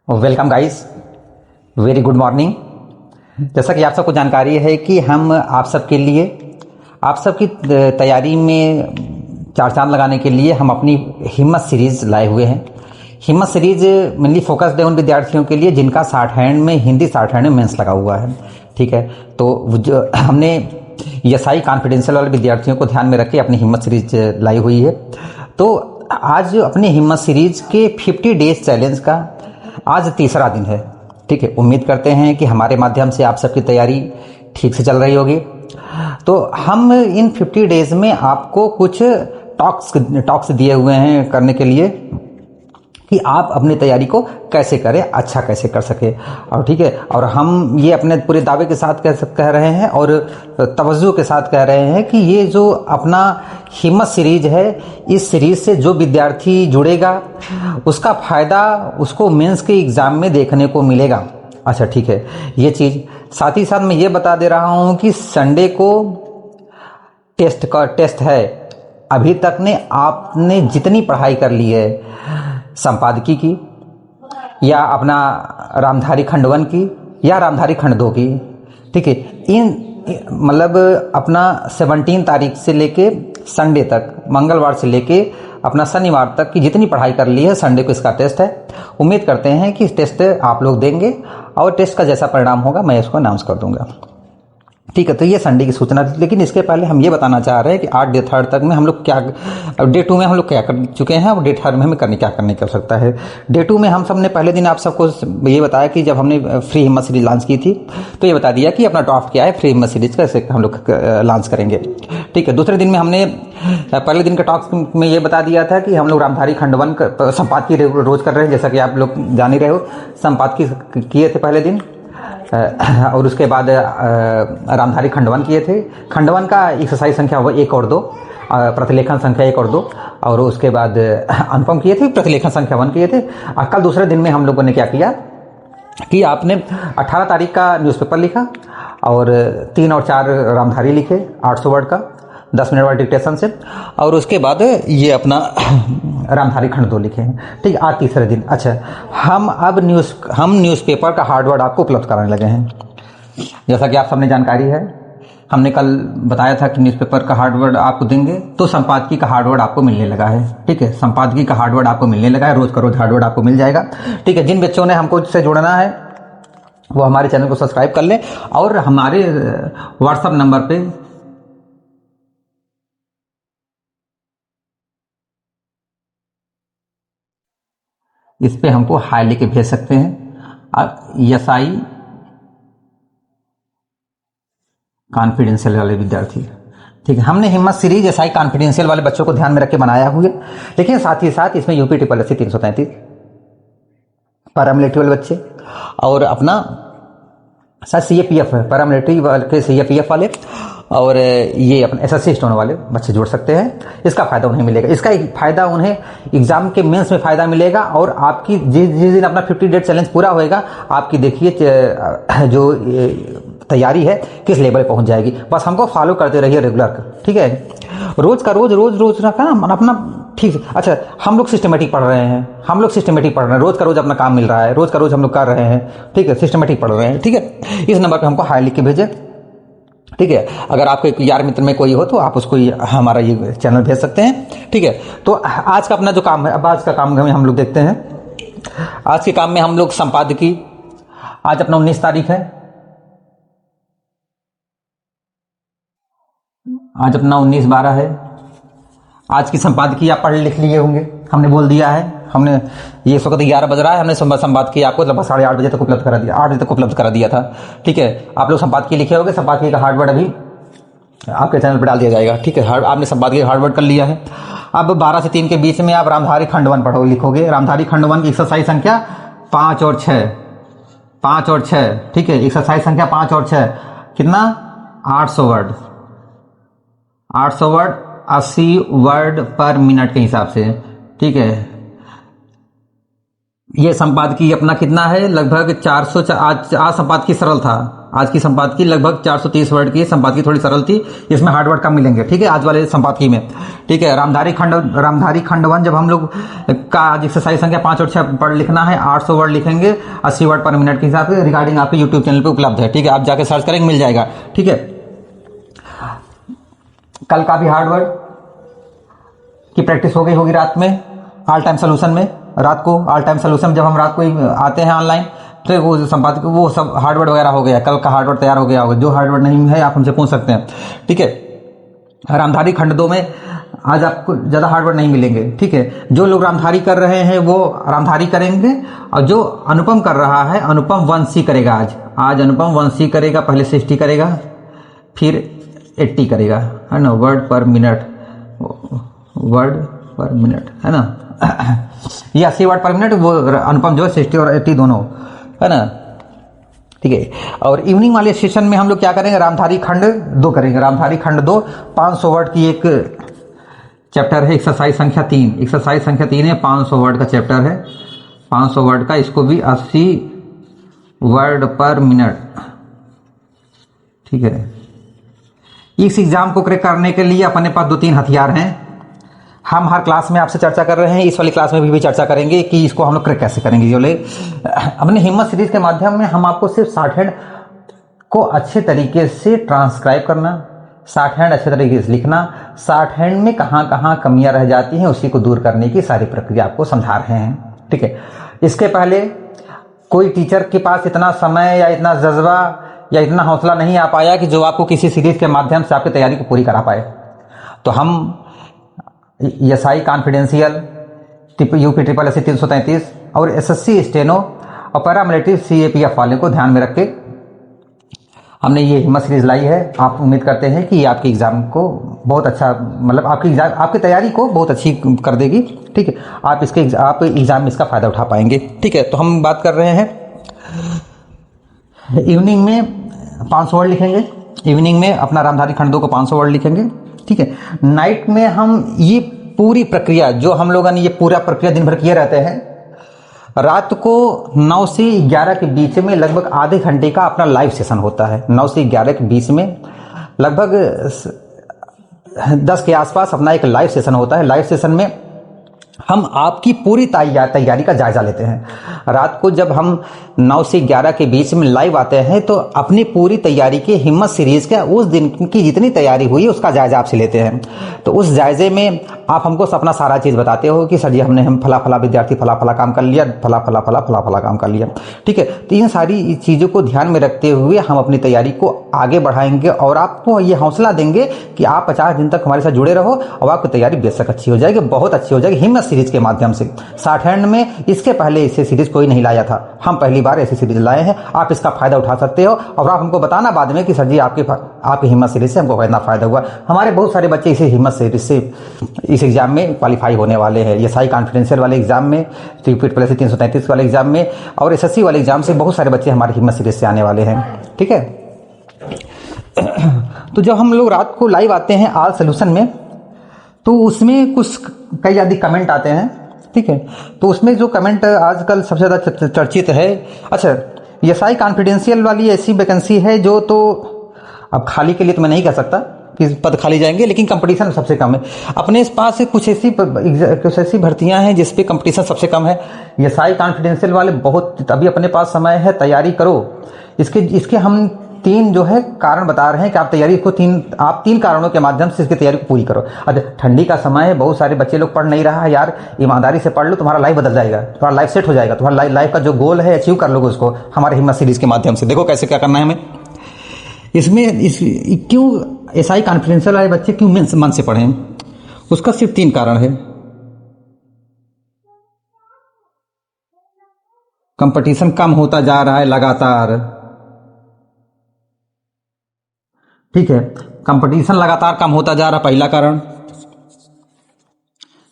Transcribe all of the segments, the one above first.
Welcome guys, very good morning. जैसा कि आप सबको जानकारी है कि हम आप सबके लिए आप सबकी तैयारी में चार चांद लगाने के लिए हम अपनी हिम्मत सीरीज़ लाए हुए हैं। हिम्मत सीरीज मेनली फोकस्ड है उन विद्यार्थियों के लिए जिनका शॉर्ट हैंड में हिंदी शॉर्ट हैंड में मेंस लगा हुआ है। ठीक है, तो जो हमने एसआई कॉन्फिडेंशियल वाले विद्यार्थियों को ध्यान में रख के अपनी हिम्मत सीरीज लाई हुई है। तो आज अपनी हिम्मत सीरीज के 50 डेज चैलेंज का आज तीसरा दिन है। ठीक है, उम्मीद करते हैं कि हमारे माध्यम से आप सबकी तैयारी ठीक से चल रही होगी। तो हम इन 50 डेज में आपको कुछ टॉक्स दिए हुए हैं करने के लिए कि आप अपनी तैयारी को कैसे करें, अच्छा कैसे कर सके। और ठीक है, और हम ये अपने पूरे दावे के साथ कह रहे हैं और तवज्जो के साथ कह रहे हैं कि ये जो अपना हिम्मत सीरीज है, इस सीरीज से जो विद्यार्थी जुड़ेगा उसका फ़ायदा उसको मेंस के एग्ज़ाम में देखने को मिलेगा। अच्छा ठीक है, ये चीज़ साथ ही साथ मैं ये बता दे रहा हूँ कि संडे को टेस्ट है। अभी तक ने आपने जितनी पढ़ाई कर ली है संपादकी की या अपना रामधारी खंड 1 की या रामधारी खंड 2 की, ठीक है, इन मतलब अपना 17 तारीख से लेके संडे तक, मंगलवार से लेके अपना शनिवार तक की जितनी पढ़ाई कर ली है, संडे को इसका टेस्ट है। उम्मीद करते हैं कि टेस्ट आप लोग देंगे और टेस्ट का जैसा परिणाम होगा मैं इसको अनाउंस कर दूंगा। ठीक है, तो ये संडे की सूचना थी। लेकिन इसके पहले हम ये बताना चाह रहे हैं कि 8 डे 3 तक में हम लोग क्या, डे 2 में हम लोग क्या कर चुके हैं और डे 3 में हमें क्या करने कर सकता है। डे 2 में हम सब ने पहले दिन आप सबको ये बताया कि जब हमने फ्री हिम्मत सीरीज लॉन्च की थी तो ये बता दिया कि अपना टॉप क्या है, फ्री हिम्मत सीरीज कैसे हम लोग लॉन्च करेंगे। ठीक है, दूसरे दिन में हमने पहले दिन के टॉक्स में ये बता दिया था कि हम लोग रामधारी खंड 1 संपादकी रोज कर रहे हैं, जैसा कि आप लोग जान ही रहे हो। संपादकी किए थे पहले दिन और उसके बाद रामधारी खंड 1 किए थे। खंड 1 का एक्सरसाइज संख्या 1 और 2, प्रतिलेखन संख्या 1 और 2, और उसके बाद अनुपम किए थे, प्रतिलेखन संख्या 1 किए थे। कल दूसरे दिन में हम लोगों ने क्या किया कि आपने 18 तारीख का न्यूज़पेपर लिखा और 3 और 4 रामधारी लिखे 800 वर्ड का 10 मिनट वाले डिक्टेशन से, और उसके बाद ये अपना रामधारी खंड 2 लिखे हैं। ठीक है, आज तीसरे दिन। अच्छा, हम अब न्यूज़पेपर का हार्डवर्ड आपको उपलब्ध कराने लगे हैं। जैसा कि आप सबने जानकारी है, हमने कल बताया था कि न्यूज़पेपर का हार्डवर्ड आपको देंगे, तो संपादकी का हार्डवर्ड आपको मिलने लगा है। ठीक है, संपादकी का हार्डवर्ड आपको मिलने लगा है, रोज का रोज हार्डवर्ड आपको मिल जाएगा। ठीक है, जिन बच्चों ने हमको इससे जुड़ना है वो हमारे चैनल को सब्सक्राइब कर लें और हमारे व्हाट्सएप नंबर पे इस पे हमको हाई लिख के भेज सकते हैं। एसआई कॉन्फिडेंशियल वाले विद्यार्थी, ठीक है, हमने हिम्मत सीरीज एसआई कॉन्फिडेंशियल वाले बच्चों को ध्यान में रख के बनाया हुआ है। लेकिन साथ ही साथ इसमें यूपी SSC 333 पैरामिलिट्री वाले बच्चे और अपना शायद CAPF है, पैरामिलिट्री वाले CAPF वाले और ये अपने SSC स्टोन वाले बच्चे जोड़ सकते हैं। इसका फ़ायदा उन्हें मिलेगा, इसका एक फ़ायदा उन्हें एग्ज़ाम के मेंस में फ़ायदा मिलेगा। और आपकी जिस दिन अपना 50 डेज चैलेंज पूरा होएगा, आपकी देखिए जो तैयारी है किस लेवल पे पहुंच जाएगी। बस हमको फॉलो करते रहिए रेगुलर। ठीक है, रोज का रोज रखा ना अपना। ठीक है, अच्छा, हम लोग सिस्टमेटिक पढ़ रहे हैं, रोज का रोज अपना काम मिल रहा है, रोज का रोज हम लोग कर रहे हैं। ठीक है, सिस्टमेटिक पढ़ रहे हैं। ठीक है, इस नंबर पर हमको हाई लिख के भेजें। ठीक है, अगर आपके यार मित्र में कोई हो तो आप उसको हमारा ये चैनल भेज सकते हैं। ठीक है, तो आज का अपना जो काम है, अब आज का काम हम लोग देखते हैं। आज के काम में हम लोग संपादकी, आज अपना 19 तारीख है, आज अपना 19/12 है। आज की संपादकी आप पढ़ लिख लिए होंगे, हमने बोल दिया है। हमने ये इस वक्त 11 बज रहा है, हमने संपादकी आपको लगभग 8:30 बजे तक उपलब्ध करा दिया, 8 बजे तक उपलब्ध करा दिया था। ठीक है, आप लोग संपादकी लिखे होंगे, संपादकी का हार्डवर्ड अभी आपके चैनल पर डाल दिया जाएगा। ठीक है, आपने संपादकी का हार्डवर्ड कर लिया है। अब 12 से 3 के बीच में आप रामधारी खंड 1 लिखोगे। रामधारी खंड 1 की एक्सरसाइज संख्या 5 और 6। ठीक है, एक्सरसाइज संख्या 5 और 6 कितना, 800 वर्ड 80 वर्ड पर मिनट के हिसाब से। ठीक है, ये संपादकीय अपना कितना है, लगभग 400। आज संपादकीय सरल था, आज की संपादकीय लगभग 430 वर्ड की संपादकीय, थोड़ी सरल थी, इसमें हार्ड वर्ड कम मिलेंगे, ठीक है, आज वाले संपादकीय में। ठीक है, रामधारी खंडवन जब हम लोग का आज एक्सरसाइज संख्या 5 और 6 पढ़ लिखना है, 800 वर्ड लिखेंगे 80 वर्ड पर मिनट के हिसाब से। रिगार्डिंग आपके यूट्यूब चैनल पे उपलब्ध है, ठीक है, आप जाके सर्च करेंगे मिल जाएगा, ठीक है। कल का भी हार्ड वर्ड की प्रैक्टिस हो गई होगी रात में, ऑल टाइम सोल्यूशन में, रात को ऑल टाइम सोल्यूशन जब हम रात को आते हैं ऑनलाइन, तो वो संपादक वो सब हार्डवर्ड वगैरह हो गया, कल का हार्डवर्ड तैयार हो गया होगा। जो हार्डवर्ड नहीं है आप हमसे पूछ सकते हैं, ठीक है। रामधारी खंड 2 में आज आपको ज़्यादा हार्डवर्ड नहीं मिलेंगे, ठीक है। जो लोग रामधारी कर रहे हैं वो रामधारी करेंगे, और जो अनुपम कर रहा है अनुपम 1C करेगा। आज अनुपम 1C करेगा, पहले 60 करेगा, फिर 80 करेगा, है ना, वर्ड पर मिनट है ना। ये 80 वर्ड पर मिनट, वो अनुपम जो है 60 और 80 दोनों, है ना, ठीक है। और इवनिंग वाले सेशन में हम लोग क्या करेंगे, रामधारी खंड 2 करेंगे। रामधारी खंड 2 500 वर्ड की एक चैप्टर है, एक्सरसाइज संख्या 3। एक्सरसाइज संख्या 3 है, 500 वर्ड का चैप्टर है, 500 वर्ड का, इसको भी 80 वर्ड पर मिनट, ठीक है। इस एग्जाम को क्रैक करने के लिए अपने पास 2-3 हथियार हैं। हम हर क्लास में आपसे चर्चा कर रहे हैं, इस वाली क्लास में भी चर्चा करेंगे कि इसको हम लोग क्रैक कैसे करेंगे। जो ले अपने हिम्मत सीरीज के माध्यम में हम आपको सिर्फ शॉर्ट हैंड को अच्छे तरीके से ट्रांसक्राइब करना, शॉर्ट हैंड अच्छे तरीके से लिखना, शॉर्ट हैंड में कहाँ कहाँ कमियां रह जाती हैं उसी को दूर करने की सारी प्रक्रिया आपको समझा रहे हैं, ठीक है। इसके पहले कोई टीचर के पास इतना समय या इतना जज्बा या इतना हौसला नहीं आ पाया कि जो आपको किसी सीरीज के माध्यम से आपकी तैयारी को पूरी करा पाए। तो हम SI confidential, UP triple S 333 और एसएससी स्टेनो और पैरामिलिट्री सीएपीएफ वाले को ध्यान में रख के हमने ये हिम्मत सीरीज लाई है। आप उम्मीद करते हैं कि ये आपके एग्जाम को बहुत अच्छा, मतलब आपकी तैयारी को बहुत अच्छी कर देगी, ठीक है। आप एग्जाम में इसका फायदा उठा पाएंगे, ठीक है। तो हम बात कर रहे हैं इवनिंग में 500 वर्ड लिखेंगे, इवनिंग में अपना रामधारी खंड 2 को 500 वर्ड लिखेंगे, ठीक है। नाइट में हम ये पूरी प्रक्रिया जो हम लोगों ने ये पूरा प्रक्रिया दिन भर किए रहते हैं, रात को 9 से 11 के बीच में लगभग आधे घंटे का अपना लाइव सेशन होता है। 9 से 11 के बीच में लगभग 10 के आसपास अपना एक लाइव सेशन होता है। लाइव सेशन में हम आपकी पूरी तैयारी का जायजा लेते हैं। रात को जब हम 9 से 11 के बीच में लाइव आते हैं तो अपनी पूरी तैयारी की हिम्मत सीरीज का उस दिन की जितनी तैयारी हुई उसका जायजा आपसे लेते हैं। तो उस जायजे में आप हमको अपना सारा चीज़ बताते हो कि सर जी हम फला फला विद्यार्थी फला फला काम कर लिया, फला फला फला फला फला काम कर लिया, ठीक है। तो इन सारी चीज़ों को ध्यान में रखते हुए हम अपनी तैयारी को आगे बढ़ाएंगे और आपको ये हौसला देंगे कि आप 50 दिन तक हमारे साथ जुड़े रहो और आपकी तैयारी बेशक अच्छी हो जाएगी, बहुत अच्छी हो जाएगी हिम्मत सीरीज के माध्यम से। शॉर्ट हैंड में इसके पहले ऐसी सीरीज कोई नहीं लाया था, हम पहली बार ऐसी सीरीज लाए हैं। आप इसका फायदा उठा सकते हो और आप हमको बताना बाद में कि सर जी आपकी हिम्मत सीरीज से हमको कितना फायदा हुआ। हमारे बहुत सारे बच्चे इसी हिम्मत सीरीज से इस एग्जाम में क्वालिफाई होने वाले हैं। एसआई कॉन्फिडेंशियल वाले एग्जाम में, यूपी ट्रिपल एस 333 वाले एग्जाम में और एसएससी वाले एग्जाम से बहुत सारे बच्चे हमारी हिम्मत सीरीज से आने वाले हैं, ठीक है। तो जब हम लोग रात को लाइव आते हैं ऑल सोल्यूशन में तो उसमें कुछ कई ज़्यादा कमेंट आते हैं, ठीक है। तो उसमें जो कमेंट आजकल सबसे ज़्यादा चर्चित है, अच्छा एसआई कॉन्फिडेंशियल वाली ऐसी वैकेंसी है जो, तो अब खाली के लिए तो मैं नहीं कह सकता कि पद खाली जाएंगे, लेकिन कंपटीशन सबसे कम है। अपने पास कुछ ऐसी भर्तियां हैं जिस पे कंपटीशन सबसे कम है। एसआई कॉन्फिडेंशियल वाले बहुत अभी अपने पास समय है, तैयारी करो। इसके हम 3 जो है कारण बता रहे हैं कि आप तैयारी को 3 कारणों के माध्यम से इसकी तैयारी को पूरी करो। अच्छा ठंडी का समय है, बहुत सारे बच्चे लोग पढ़ नहीं रहा है यार, ईमानदारी से पढ़ लो, तुम्हारा लाइफ बदल जाएगा, तुम्हारा लाइफ सेट हो जाएगा, तुम्हारा लाइफ का जो गोल है अचीव कर लोगे उसको हमारे हिम्मत सीरीज के माध्यम से। देखो कैसे क्या करना है हमें इसमें। क्यों एसआई कॉन्फिडेंशियल वाले बच्चे क्यों मन से पढ़ें, उसका सिर्फ 3 कारण है। कंपटीशन कम होता जा रहा है लगातार, ठीक है। कंपटीशन लगातार कम होता जा रहा, पहला कारण।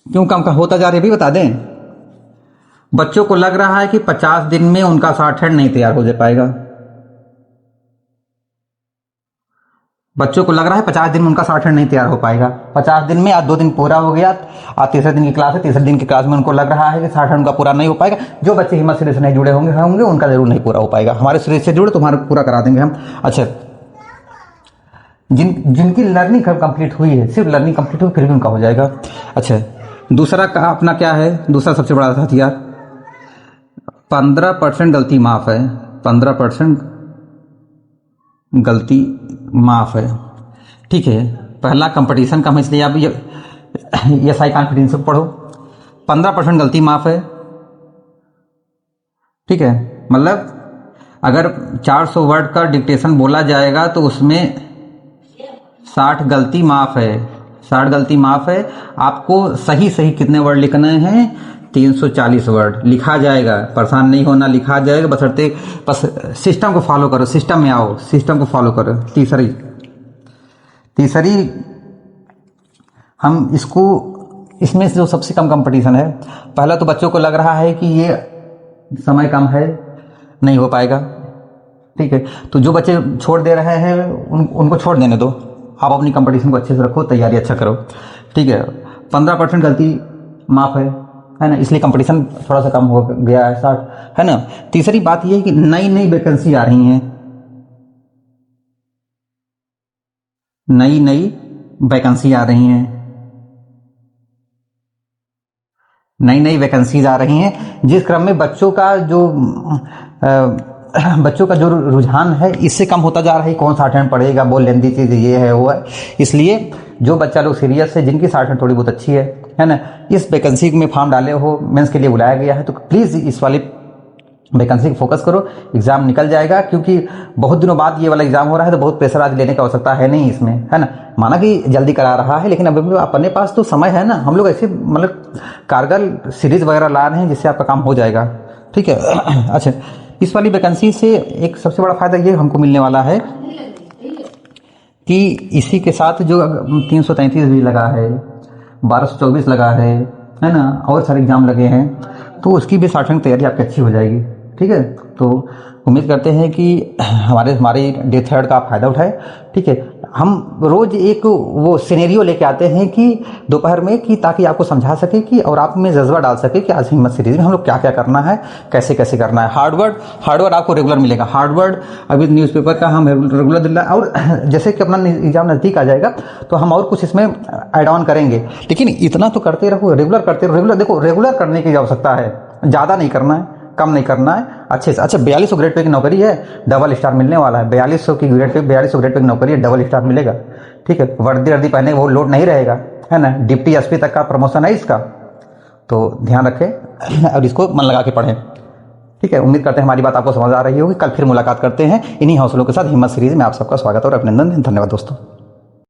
क्यों कम होता जा रहा है भी बता दें। बच्चों को लग रहा है कि 50 दिन में उनका शॉर्ट हैंड नहीं तैयार हो जा पाएगा। बच्चों को लग रहा है 50 दिन में उनका साठन नहीं तैयार हो पाएगा। 50 दिन में आज 2 दिन पूरा हो गया, आज तीसरे दिन की क्लास है, तीसरे दिन की क्लास में उनको लग रहा है कि साठन उनका पूरा नहीं हो पाएगा। जो बच्चे हिम्मत सीरीज से नहीं जुड़े होंगे उनका जरूर नहीं पूरा हो पाएगा। हमारे सीरीज से जुड़े तो हमारे पूरा करा देंगे हम। अच्छा, जिनकी लर्निंग कंप्लीट हुई है, सिर्फ लर्निंग कंप्लीट हुई फिर भी उनका हो जाएगा। अच्छा, दूसरा का अपना क्या है, दूसरा सबसे बड़ा हथियार 15% गलती माफ है। 15% गलती माफ है, ठीक है। पहला कंपटीशन का, इसलिए आप ये SI कॉन्फिडेंस पढ़ो। 15% गलती माफ है, ठीक है। मतलब अगर 400 वर्ड का डिक्टेशन बोला जाएगा तो उसमें 60 गलती माफ है। 60 गलती माफ है। आपको सही सही कितने वर्ड लिखने हैं? 340 वर्ड लिखा जाएगा, परेशान नहीं होना, लिखा जाएगा, बशर्ते बस सिस्टम को फॉलो करो, सिस्टम में आओ, सिस्टम को फॉलो करो। तीसरी हम इसमें जो सबसे कम कंपटीशन है, पहला तो बच्चों को लग रहा है कि ये समय कम है, नहीं हो पाएगा, ठीक है। तो जो बच्चे छोड़ दे रहे हैं उनको छोड़ देने दो, आप अपनी कंपटीशन को अच्छे से रखो, तैयारी अच्छा करो, ठीक है। 15% गलती माफ है ना, इसलिए कंपटीशन थोड़ा सा कम हो गया है, 60 है ना। तीसरी बात यह है कि नई नई वैकेंसी आ रही हैं, नई नई वैकेंसी आ रही हैं, नई नई वैकेंसीज आ रही हैं, जिस क्रम में बच्चों का जो रुझान है इससे कम होता जा रहा है। कौन सा अटेंड पढ़ेगा, बहुत लेंदी चीज़ ये है वो है। इसलिए जो बच्चा लोग सीरियस है, जिनकी साठन थोड़ी बहुत अच्छी है ना, इस वैकेंसी में फॉर्म डाले हो, मेंस के लिए बुलाया गया है, तो प्लीज़ इस वाली वैकेंसी को फोकस करो। एग्जाम निकल जाएगा, क्योंकि बहुत दिनों बाद ये वाला एग्जाम हो रहा है, तो बहुत प्रेशर आज लेने की आवश्यकता है नहीं इसमें, है ना। माना कि जल्दी करा रहा है, लेकिन अभी अपने पास तो समय है ना। हम लोग ऐसे मतलब कारगर सीरीज वगैरह ला रहे हैं जिससे आपका काम हो जाएगा, ठीक है। अच्छा, इस वाली वैकेंसी से एक सबसे बड़ा फायदा ये हमको मिलने वाला है कि इसी के साथ जो 333 भी लगा है, 1224 लगा है ना, और सारे एग्जाम लगे हैं, तो उसकी भी साठन तैयारी आपकी अच्छी हो जाएगी, ठीक है। तो उम्मीद करते हैं कि हमारी डे थर्ड का आप फायदा उठाए, ठीक है। हम रोज एक वो सिनेरियो लेके आते हैं कि दोपहर में, कि ताकि आपको समझा सके कि और आप में जज्बा डाल सके कि आज हिम्मत सीरीज में हम लोग क्या क्या करना है, कैसे कैसे करना है। हार्डवर्ड आपको रेगुलर मिलेगा। हार्डवर्ड अभी न्यूज़पेपर का हम रेगुलर दिला, और जैसे कि अपना एग्जाम नज़दीक आ जाएगा तो हम और कुछ इसमें ऐड ऑन करेंगे, लेकिन इतना तो करते रहो, रेगुलर करते रहो। रेगुलर देखो, रेगुलर करने की आवश्यकता है, ज़्यादा नहीं करना है, कम नहीं करना है, अच्छे से। अच्छा, 4200 ग्रेड पे की नौकरी है, डबल स्टार मिलने वाला है। 4200 ग्रेड पे की नौकरी है, डबल स्टार मिलेगा, ठीक है। वर्दी पहने वो लोड नहीं रहेगा, है ना। डिप्टी एसपी तक का प्रमोशन है इसका, तो ध्यान रखें और इसको मन लगा के पढ़ें, ठीक है। उम्मीद करते हैं हमारी बात आपको समझ आ रही होगी। कल फिर मुलाकात करते हैं इन्हीं हौसलों के साथ। हिम्मत सीरीज में आप सबका स्वागत और अभिनंदन। धन्यवाद दोस्तों।